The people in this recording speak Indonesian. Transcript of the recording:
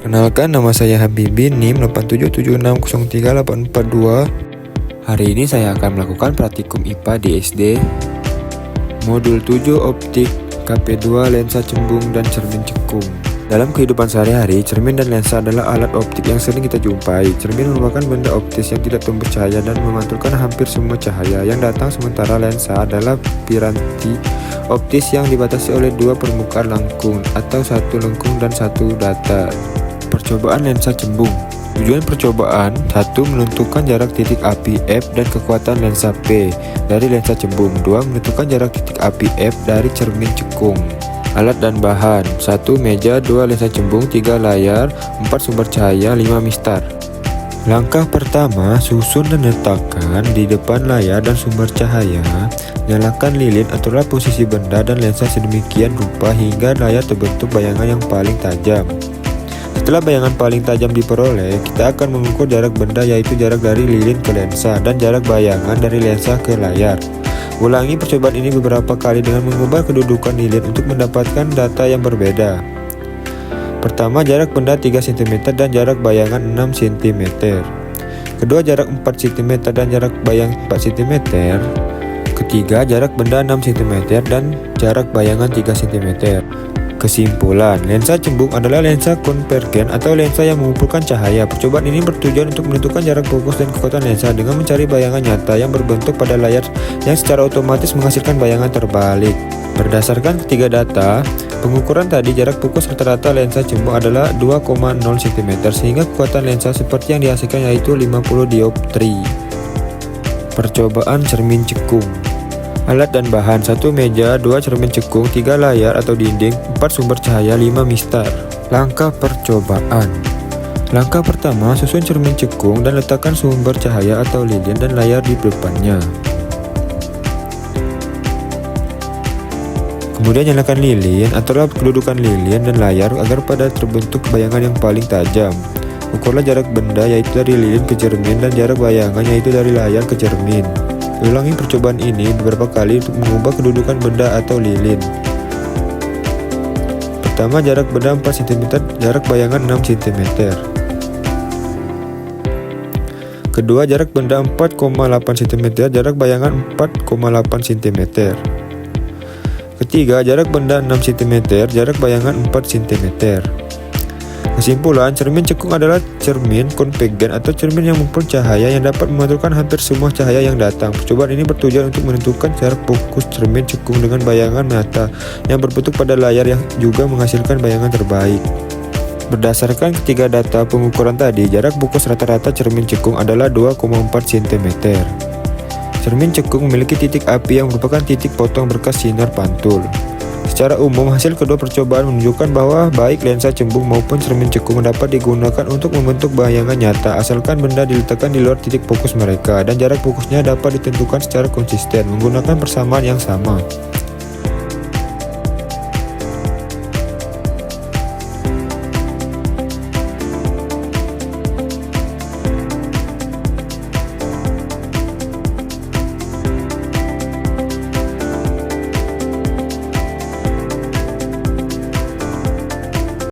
Perkenalkan, nama saya Habibi, NIM 877603842. Hari ini saya akan melakukan praktikum IPA di SD Modul 7 Optik KP2 Lensa Cembung dan Cermin Cekung. Dalam kehidupan sehari-hari, cermin dan lensa adalah alat optik yang sering kita jumpai. Cermin merupakan benda optis yang tidak tembus cahaya dan memantulkan hampir semua cahaya yang datang, sementara lensa adalah piranti optis yang dibatasi oleh dua permukaan lengkung atau satu lengkung dan satu datar. Percobaan lensa cembung. Tujuan percobaan: 1. Menentukan jarak titik api F dan kekuatan lensa P dari lensa cembung. 2. Menentukan jarak titik api F dari cermin cekung. Alat dan bahan: 1. Meja, 2. Lensa cembung, 3. Layar, 4. Sumber cahaya, 5. mistar. Langkah pertama, susun dan letakkan di depan layar dan sumber cahaya. Nyalakan lilin, aturlah posisi benda dan lensa sedemikian rupa hingga layar terbentuk bayangan yang paling tajam. Setelah bayangan paling tajam diperoleh, kita akan mengukur jarak benda, yaitu jarak dari lilin ke lensa dan jarak bayangan dari lensa ke layar. Ulangi percobaan ini beberapa kali dengan mengubah kedudukan lilin untuk mendapatkan data yang berbeda. Pertama, jarak benda 3 cm dan jarak bayangan 6 cm. Kedua, jarak 4 cm dan jarak bayang 4 cm. Ketiga, jarak benda 6 cm dan jarak bayangan 3 cm. Kesimpulan, lensa cembung adalah lensa konvergen atau lensa yang mengumpulkan cahaya. Percobaan ini bertujuan untuk menentukan jarak fokus dan kekuatan lensa dengan mencari bayangan nyata yang berbentuk pada layar yang secara otomatis menghasilkan bayangan terbalik. Berdasarkan ketiga data pengukuran tadi, jarak fokus rata-rata lensa cembung adalah 2,0 cm sehingga kekuatan lensa seperti yang dihasilkan yaitu 50 dioptri. Percobaan cermin cekung. Alat dan bahan: 1. Meja, 2. Cermin cekung, 3. Layar atau dinding, 4. Sumber cahaya, 5. mistar. Langkah percobaan. Langkah pertama, susun cermin cekung dan letakkan sumber cahaya atau lilin dan layar di depannya. Kemudian nyalakan lilin, aturlah kedudukan lilin dan layar agar pada terbentuk bayangan yang paling tajam. Ukurlah jarak benda, yaitu dari lilin ke cermin, dan jarak bayangan, yaitu dari layar ke cermin. Ulangi percobaan ini beberapa kali untuk mengubah kedudukan benda atau lilin. Pertama, jarak benda 4 cm, jarak bayangan 6 cm. Kedua, jarak benda 4,8 cm, jarak bayangan 4,8 cm. Ketiga, jarak benda 6 cm, jarak bayangan 4 cm. Kesimpulan, cermin cekung adalah cermin konvergen atau cermin yang mengumpulkan cahaya yang dapat memantulkan hampir semua cahaya yang datang. Percobaan ini bertujuan untuk menentukan jarak fokus cermin cekung dengan bayangan nyata yang berbentuk pada layar yang juga menghasilkan bayangan terbaik. Berdasarkan ketiga data pengukuran tadi, jarak fokus rata-rata cermin cekung adalah 2,4 cm. Cermin cekung memiliki titik api yang merupakan titik potong berkas sinar pantul. Secara umum, hasil kedua percobaan menunjukkan bahwa baik lensa cembung maupun cermin cekung dapat digunakan untuk membentuk bayangan nyata asalkan benda diletakkan di luar titik fokus mereka dan jarak fokusnya dapat ditentukan secara konsisten menggunakan persamaan yang sama.